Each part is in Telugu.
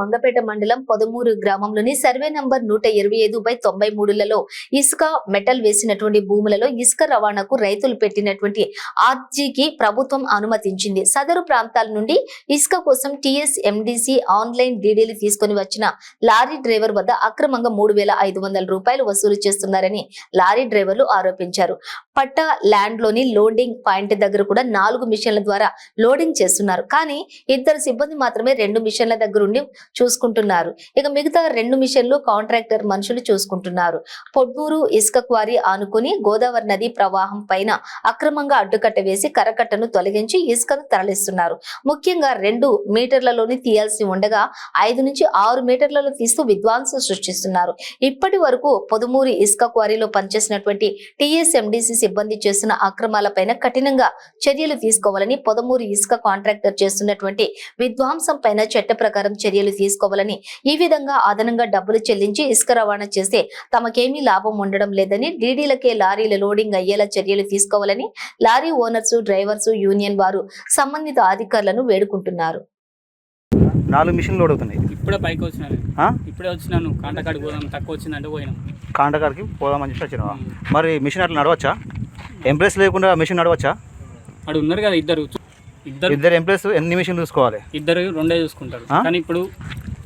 మంగపేట మండలం పొదమూరు గ్రామంలోని సర్వే నంబర్ 125/93లలో ఇసుక మెటల్ వేసినటువంటి భూములలో ఇసుక రవాణాకు రైతులు పెట్టినటువంటి ఆర్జీకి ప్రభుత్వం అనుమతించింది. సదరు ప్రాంతాల నుండి ఇసుక కోసం టీఎస్ఎండిసి ఆన్లైన్ డీడీలు తీసుకుని వచ్చిన లారీ డ్రైవర్ వద్ద అక్రమంగా 3,500 రూపాయలు వసూలు చేస్తున్నారని లారీ డ్రైవర్లు ఆరోపించారు. పట్టా ల్యాండ్ లోని లోడింగ్ పాయింట్ దగ్గర కూడా 4 మిషన్ల ద్వారా లోడింగ్ చేస్తున్నారు. కానీ 2 సిబ్బంది మాత్రమే 2 మిషన్ల దగ్గర ఉండి చూసుకుంటున్నారు. ఇక మిగతా 2 మిషన్లు కాంట్రాక్టర్ మనుషులు చూసుకుంటున్నారు. పొడ్మూరు ఇసుక క్వారీ ఆనుకుని గోదావరి నది ప్రవాహం పైన అక్రమంగా అడ్డుకట్ట వేసి కరకట్టను తొలగించి ఇసుకను తరలిస్తున్నారు. ముఖ్యంగా 2 మీటర్లలోని తీయాల్సి ఉండగా 5 నుంచి 6 మీటర్లలో తీస్తూ విధ్వంసం సృష్టిస్తున్నారు. ఇప్పటి వరకు పొదమూరు ఇసుక క్వారీలో పనిచేసినటువంటి టీఎస్ఎండిసి సిబ్బంది చేస్తున్న అక్రమాలపైన కఠినంగా చర్యలు తీసుకోవాలని, పొదమూరు ఇసుక కాంట్రాక్టర్ చేస్తున్నటువంటి విధ్వంసం పైన చట్ట ప్రకారం చర్యలు తీసుకోవాలని, ఈ విధంగా అదనంగా డబ్బులు చెల్లించి ఇసుక రవాణా చేస్తే తమకేమీ లాభం ఉండడం లేదని, డీడీలకే లారీల లోడింగ్ అయ్యేలా చర్యలు తీసుకోవాలని లారీ ఓనర్స్, డ్రైవర్స్ యూనియన్ వారు సంబంధిత అధికారులను వేడుకుంటున్నారు. 4 మిషన్లు లోడ్ అవుతున్నాయి. ఇప్పుడే పైకి వచ్చినాను. ఇప్పుడే వచ్చినాను. కాంటకాడికి పోదాం, తక్కువ వచ్చిందంటే పోయినాం. కాంటకాడికి పోదామని చెప్పి వచ్చినావా? మరి మిషన్ అట్లా నడవచ్చా? ఎంప్లాయీస్ లేకుండా మిషన్ నడవచ్చా? అక్కడ ఉన్నారు కదా ఇద్దరు ఎంప్లాయీస్ ఎన్ని మిషన్ చూసుకోవాలి? 2 చూసుకుంటారు. కానీ ఇప్పుడు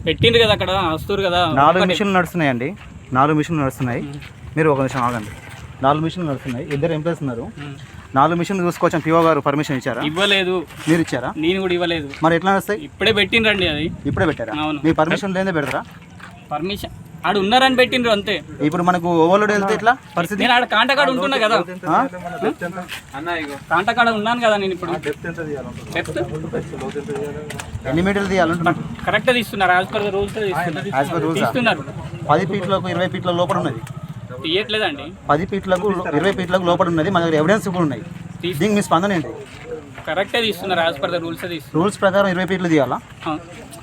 పెట్టిండ్రు కదా అక్కడ వస్తారు కదా. 4 మిషన్లు నడుస్తున్నాయండి. 4 మిషన్లు నడుస్తున్నాయి. మీరు ఒక నిమిషం ఆగండి. 4 మిషన్లు నడుస్తున్నాయి. 2 ఎంప్లాయీస్ ఉన్నారు. 4 మిషన్లు చూసుకోవచ్చు. పిఓ గారు పర్మిషన్ ఇచ్చారా? ఇవ్వలేదు. మీరు ఇచ్చారా? నేను కూడా ఇవ్వలేదు. మరి ఎట్లా నడుస్తాయి? ఇప్పుడే పెట్టిండ్రండి. అది ఇప్పుడే పెట్టారా? అవును. మీ పర్మిషన్ లేదే పెడతారా? పర్మిషన్ ఆడు ఉన్నారని పెట్టిండ్రు అంతే. ఇప్పుడు మనకు ఓవర్లోడ్ వెళ్తే ఎట్లా పరిస్థితి? నేను ఆడ కాంటకాడ ఉంటున్నా కదా. కాంటకాడ ఉన్నాను కదా నేను. ఇప్పుడు డెప్త్ ఎన్ని మీటర్లు తీయాలంటున్నా? కరెక్ట్ తీస్తున్నారు. యాజ్ పర్ రూల్స్ తీస్తున్నారు. 10 ఫీట్లకు 20 ఫీట్ల లోపల ఉన్నది. తీయట్లేదండి. 10 ఫీట్లకు 20 ఫీట్లకు లోపల ఉన్నది. మన దగ్గర ఎవిడెన్స్ కూడా ఉన్నాయి. దీనికి మీ స్పందన ఏంటి? కరెక్టే తీస్తున్నారు. యాజ్ పర్ రూల్స్ ప్రకారం 20 ఫీట్లు తీయాలా?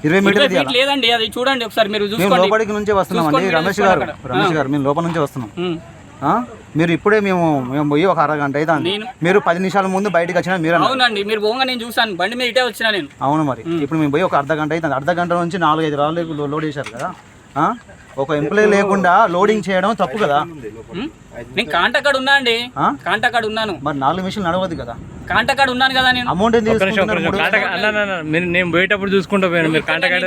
20 మీటర్లు తీయాలా? లేదండి, అది చూడండి ఒకసారి మీరు. మేము లోపలికి నుంచే వస్తున్నామండి. రమేష్ గారు మేము లోపల నుంచే వస్తున్నాం. మీరు ఇప్పుడే మేము పోయి ఒక అరగంట అయితే మీరు 10 నిమిషాల ముందు బయటకు వచ్చినా మీరు. అవునండి, మీరు పోగా నేను చూసాను. బండి మీద ఇటే వచ్చినా నేను. అవును, మరి ఇప్పుడు మేము పోయి ఒక అర్ధ గంట అయితే. అర్ధ గంట నుంచి 4-5 రాళ్ళు లోడ్ చేశారు కదా. ఒక ఎంప్లాయీ లేకుండా లోడింగ్ చేయడం తప్పు కదా. నేను కాంటకాడ ఉన్నా అండి. కాంటకాడ ఉన్నాను. మరి 4 మిషన్లు నడవద్దు కదా. కాంటకాడ ఉన్నాను కదా నేను. అమౌంట్ నేను పోయేటప్పుడు చూసుకుంటా పోయాను. మీరు కాంటాక్ట్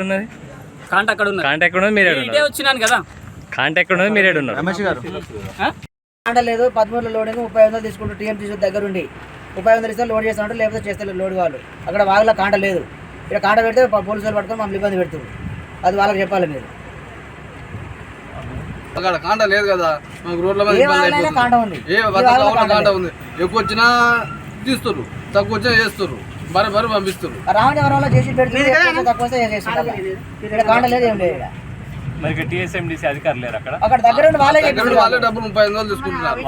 ఉన్నది. కాంటాక్ట్ ఉన్నది. మీరు ఇటే వచ్చినాను కదా. కాంటాక్ట్ ఉన్నది. మీరు ఉన్నారు. రమేష్ గారు కాంట లేదు. 13 లోడింగ్ 30,000 తీసుకుంటూ టీఎంసీ దగ్గర ఉండి 30,000 ఇస్తే లోడ్ చేస్తా ఉంటారు, లేకపోతే చేస్తే లోడ్ కావాలి. అక్కడ వాగులో కాంట లేదు. ఇక్కడ కాంట పెడితే పోలీసులు పట్టుకొని మమ్మల్ని ఇబ్బంది పెడుతుంది. అది వాళ్ళకి చెప్పాలి మీరు. అక్కడ కాంట లేదు కదా. రోడ్ల కాంట ఉంది. కాంట ఉంది. ఎక్కువ వచ్చినా తీస్తారు, తక్కువ వచ్చినా చేస్తారు. బరి పంపిస్తారు. రామచంద్రంలో చేసి పెడితే తక్కువ ఇక్కడ కాంట లేదు, ఏం లేదు. మరి టీఎస్ఎండిసి అధికారులు లేరు అక్కడ. అక్కడ దగ్గర వాళ్ళే డబ్బులు 35,000 తీసుకుంటున్నారు.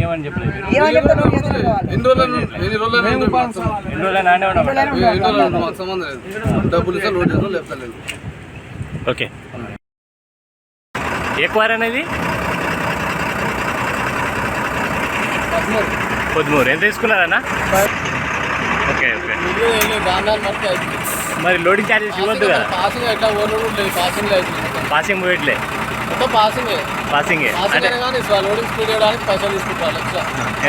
ఏమని చెప్పలేదు. ఓకే, ఎక్కువ అనేది పొద్దుమూరు ఎంత తీసుకున్నారన్నా? ఓకే. మరి లోడింగ్ ఛార్జెస్ ఇవ్వద్దు కదా. పాసింగ్ పోయట్లే. పాసింగే లోడింగ్ స్పీడ్ ఇవ్వడానికి పైసలు తీసుకుంటారు.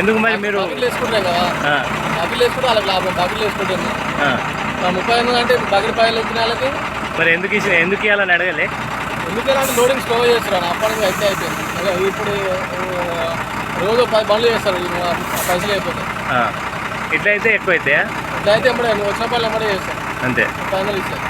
ఎందుకు మరి మీరు వేసుకుంటాం కదా. బగిలు వేసుకుంటే వాళ్ళకి లాభం. బగిలు వేసుకుంటుంది 30 అంటే బగిలి పైలు ఎక్కిన వాళ్ళకి. మరి ఎందుకు ఇవ్వాలని అడగలే? ఎందుకంటే లోడింగ్ స్లో చేస్తారు. అప్పటికి అయితే అయిపోయింది. ఇప్పుడు రోజు 10 బండ్లు చేస్తారు. పైసలు అయిపోతాయి. ఇట్లా అయితే ఎక్కువ అయితే ఇట్లా అయితే ఎప్పుడే నువ్వు వచ్చిన పనులు ఎప్పుడే చేస్తాను అంతే. పైసలు ఇస్తారు.